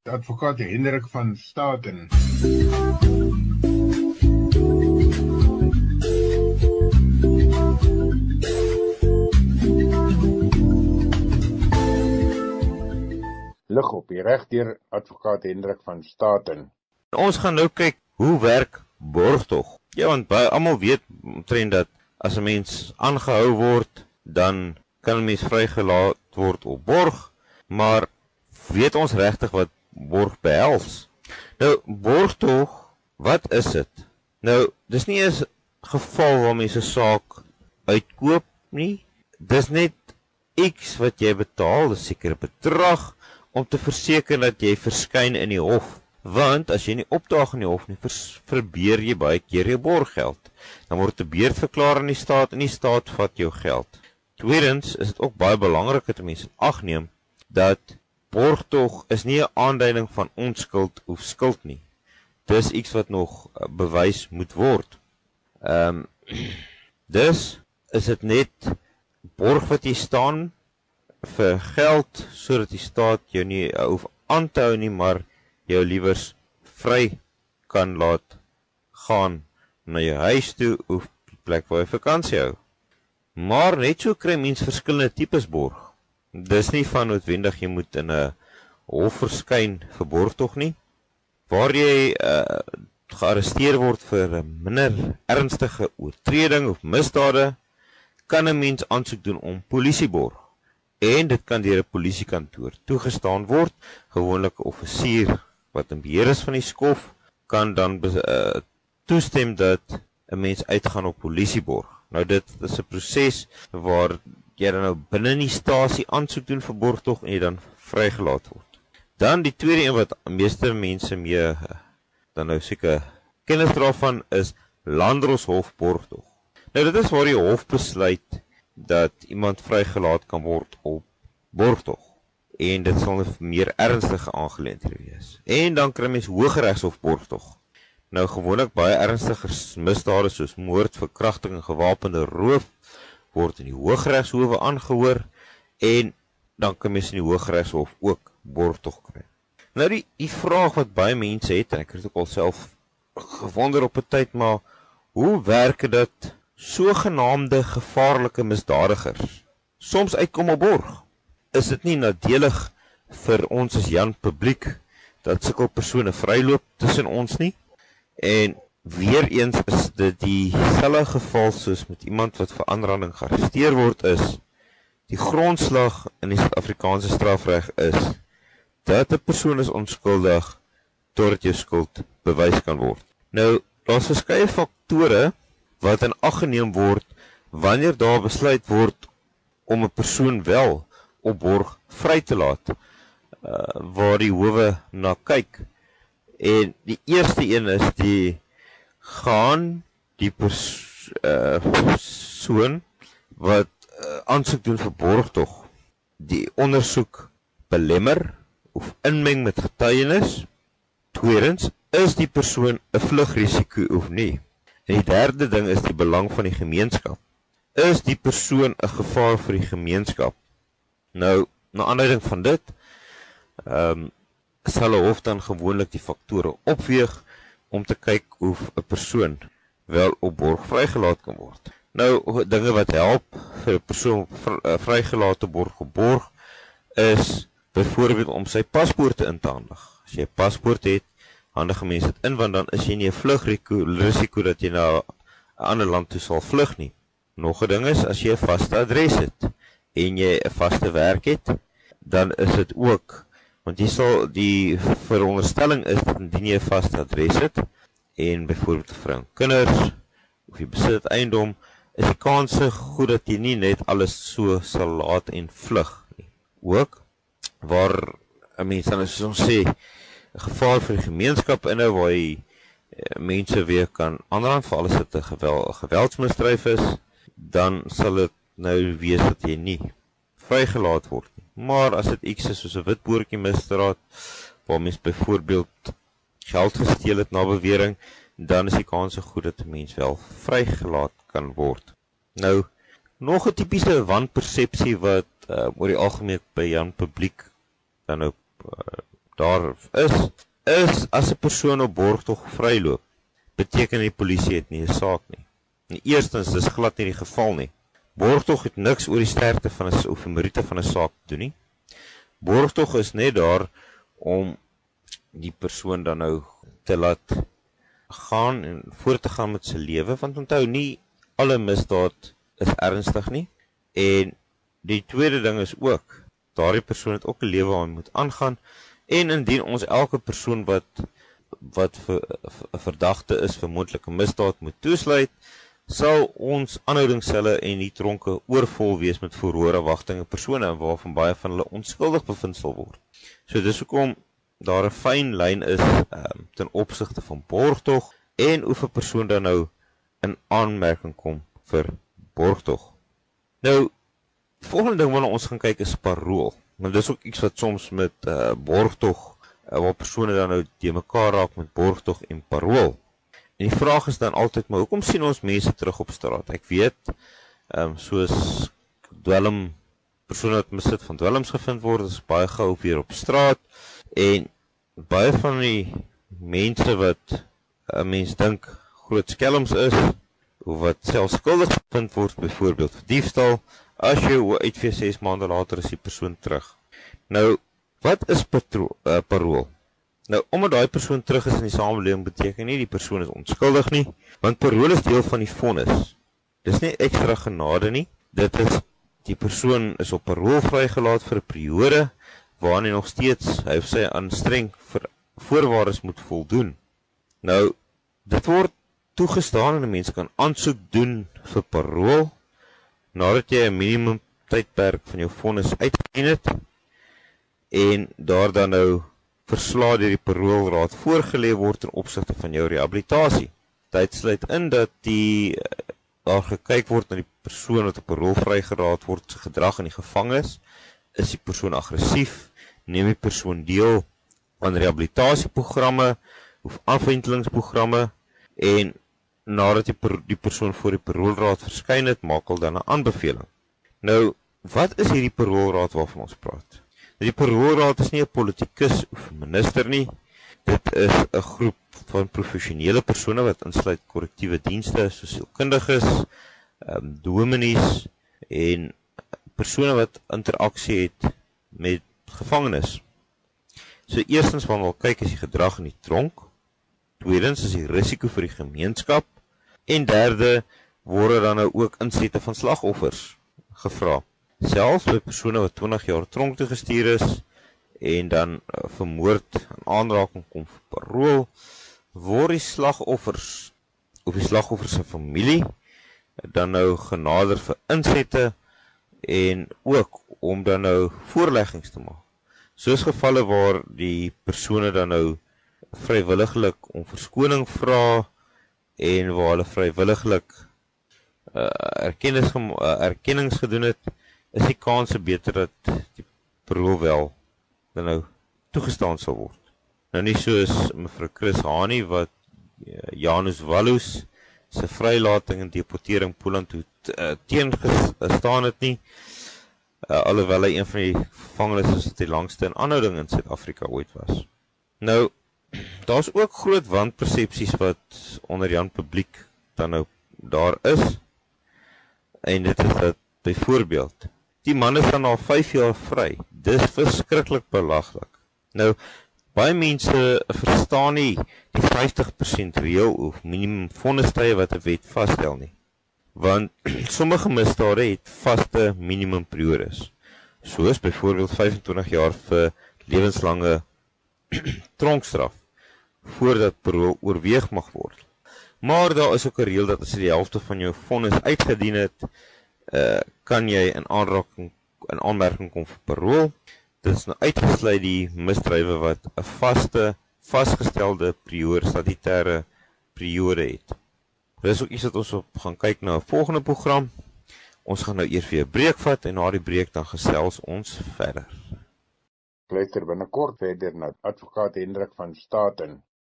Advokaat Hendrik van Staten. Lig op die reg deur advokaat Hendrik van Staten. Ons gaan nou kyk hoe werk borgtog. Ja, want almal weet omtrent dat as 'n mens aangehou word, dan kan 'n mens vrygelaat word op borg, maar weet ons regtig wat borg behels? Nou, borgtog, wat is dit? Nou, dis nie 'n geval waar mense 'n saak uitkoop nie. Dis net X wat jy betaal, 'n sekere bedrag, om te verseker dat jy verskyn in die hof. Want as jy nie opdaag in die hof nie, verbeur jy baie keer jou borggeld. Dan word 'n beurt verklaar aan die staat en die staat vat jou geld. Tweedens is dit ook baie belangrik dat mense in ag neem dat borgtog is nie 'n aanduiding van onskuld of skuld nie. Dis iets wat nog bewys moet word. Dus is dit net borg wat jy staan vir geld, sodat die staat jou nie hoef aan te hou nie, maar jou liewers vry kan laat gaan na jou huis toe of die plek waar jy vakansie hou. Maar net so kry mens verskillende tipes borg. Dis nie van noodwendig jy moet in 'n hof verskyn vir borgtog nie. Waar jy gearresteer word vir 'n minder ernstige oortreding of misdade, kan 'n mens aansoek doen om polisieborg. En dit kan deur 'n polisiekantoor toegestaan word. Gewoonlik 'n offisier wat in beheer is van die skof kan dan toestem dat 'n mens uitgaan op polisieborg. Nou dit is 'n proses waar jy dan nou binne in die stasie aansoek doen vir borgtog en jy dan vrygelaat word. Dan die tweede een wat meeste mense mee dan nou seker kennis dra van is landdroshof borgtog. Nou dit is waar die hof besluit dat iemand vrygelaat kan word op borgtog. En dit sal 'n meer ernstige aangeleentheid wees. En dan kry mens Hooggeregshof borgtog. Nou gewoonlik baie ernstiger misdade soos moord, verkrachting en gewapende roof word in die Hooggeregshowe aangehoor en dan kan mens in die Hooggeregshof ook borgtog kry. Nou die vraag wat baie mense het, en ek het ook al self gewonder op 'n tyd, maar hoe werk dit sogenaamde gevaarlike misdadigers soms uitkom op borg? Is dit nie nadelig vir ons as Jan publiek dat sulke persone vryloop tussen ons nie? En weer eens is dit dieselfde geval soos met iemand wat vir aanranding gearresteer word is. Die grondslag in die Suid-Afrikaanse strafreg is dat 'n persoon is onskuldig totdat jou skuld bewys kan word. Nou, daar's verskeie faktore wat in ag geneem word wanneer daar besluit word om 'n persoon wel op borg vry te laat, waar die howe na kyk. En die eerste een is gaan die persoon wat aansoek doen vir borgtog die ondersoek belemmer of inmeng met getuienis? Tweedens, is die persoon 'n vlugrisiko of nie? En die derde ding is die belang van die gemeenskap. Is die persoon 'n gevaar vir die gemeenskap? Nou, na aanleiding van dit, sal 'n hof dan gewoonlik die faktore opweeg om te kyk of 'n persoon wel op borg vrygelaat kan word. Nou, dinge wat help vir 'n persoon vrygelaat te borg op borg is byvoorbeeld om sy paspoorte in te handig. As jy 'n paspoort het, handig mense dit in, want dan is jy nie 'n vlugrisiko dat jy na 'n ander land toe sal vlug nie. Nog 'n ding is, as jy 'n vaste adres het en jy 'n vaste werk het, dan is dit ook, want jy sal die veronderstelling is dat indien jy 'n vaste adres het en byvoorbeeld 'n vrou en kinders of jy besit eiendom, is die kanse goed dat jy nie net alles so sal laat en vlug nie. Ook waar 'n mens dan soos ons sê 'n gevaar vir die gemeenskap inhou waar jy mense weer kan aanrand vir alles wat 'n geweldsmisdryf is, dan sal dit nou wees dat jy nie vrygelaat word nie. Maar as dit iets is soos 'n witboortjie misdaad waar mens byvoorbeeld geld gesteel het na bewering, dan is die kanse goed dat 'n mens wel vrygelaat kan word. Nou, nog 'n tipiese wanpersepsie wat oor die algemeen by Jan publiek dan nou daar is as 'n persoon op borgtog vryloop, beteken die polisie het nie 'n saak nie. En eerstens, dis glad nie die geval nie. Borgtog het niks oor die sterkte van 'n of die meriete van 'n saak te doen nie. Borgtog is net daar om die persoon dan nou te laat gaan en voort te gaan met sy lewe, want onthou, nie alle misdaad is ernstig nie. En die tweede ding is ook, daardie persoon het ook 'n lewe waar hy moet aangaan, en indien ons elke persoon wat verdagte is vir moontlike misdaad moet toesluit, sal ons aanhoudingsselle en die tronke oorvol wees met verhoorafwagtinge persone, waarvan baie van hulle onskuldig bevind sal word. So dis hoekom daar 'n fyn lyn is ten opsigte van borgtog, en of 'n persoon dan nou in aanmerking kom vir borgtog. Nou, volgende ding waarna ons gaan kyk is parool. Nou dis ook iets wat soms met borgtog, waar persone dan nou die mekaar raak met borgtog en parool. En die vraag is dan altyd, maar hoekom sien ons mense terug op straat? Ek weet, soos persone wat besit van dwelms gevind word, is baie gou weer op straat, en baie van die mense wat 'n mens dink groot skelms is, of wat selfs skuldig bevind word, byvoorbeeld vir diefstal, as jy uitvee 6 maande later is die persoon terug. Nou, wat is parool? Nou, omdat daai persoon terug is in die samelewing, beteken nie die persoon is onskuldig nie, want parool is deel van die vonnis. Dis nie ekstra genade nie, dit is, die persoon is op parool vrygelaat vir 'n periode, waarin hy nog steeds, hy of sy aan streng voorwaardes moet voldoen. Nou, dit word toegestaan en 'n mens kan aansoek doen vir parool, nadat jy 'n minimum tydperk van jou vonnis uitgedien het, en daar dan nou verslae deur die paroolraad voorgelê word ten opsigte van jou rehabilitasie. Dit sluit in dat daar gekyk word na die persoon wat op parool vrygelaat word se gedrag in die gevangenis. Is die persoon aggressief? Neem die persoon deel aan rehabilitasieprogramme of afwentelingsprogramme, en nadat die persoon voor die paroolraad verskyn het, maak hulle dan 'n aanbeveling. Nou, wat is hierdie paroolraad waarvan ons praat? Die paroolraad is nie 'n politikus of 'n minister nie. Dit is 'n groep van professionele persone wat insluit korrektiewe dienste, soos sielkundiges, dominees en persone wat interaksie het met gevangenes. So eerstens wat ons wil kyk is die gedrag in die tronk. Tweedens is die risiko vir die gemeenskap. En derde word dan nou ook insette van slagoffers gevra. Selfs by persone wat 20 jaar tronk toe gestuur is en dan vermoord in aanraking kom vir parool, word die slagoffers of die slagoffers se familie dan nou genader vir insette en ook om dan nou voorleggings te maak. Soos gevalle waar die persone dan nou vrywilliglik om verskoning vra en waar hulle vrywilliglik erkennings gedoen het, is die kanse beter dat die parool wel dan nou toegestaan sal word. Nou nie soos mevrou Chris Hani wat Janus Wallus se vrylating en deportering Poland toe teengestaan het nie, alhoewel hy een van die gevangenes is wat die langste in aanhouding in Suid-Afrika ooit was. Nou, daar's ook groot wanpersepsies wat onder Jan publiek dan nou daar is, en dit is dat, byvoorbeeld, die man is dan al 5 jaar vry, dis verskriklik belaglik. Nou, baie mense verstaan nie die 50% reël of minimum vonnistye wat 'n wet vasstel nie, want sommige misdade het vaste minimum periodes, soos byvoorbeeld 25 jaar vir lewenslange tronkstraf, voordat parool oorweeg mag word. Maar daar is ook 'n reël dat as jy die helfte van jou vonnis uitgedien het, kan jy in aanmerking kom vir parool. Dit is nou uitgesluit die misdrywe wat 'n vasgestelde statutêre periode het. Dit is ook iets wat ons op gaan kyk na 'n volgende program. Ons gaan nou eers weer 'n breek vat en na die breek dan gesels ons verder. Luister binnekort verder na advokaat Hendrik van Staten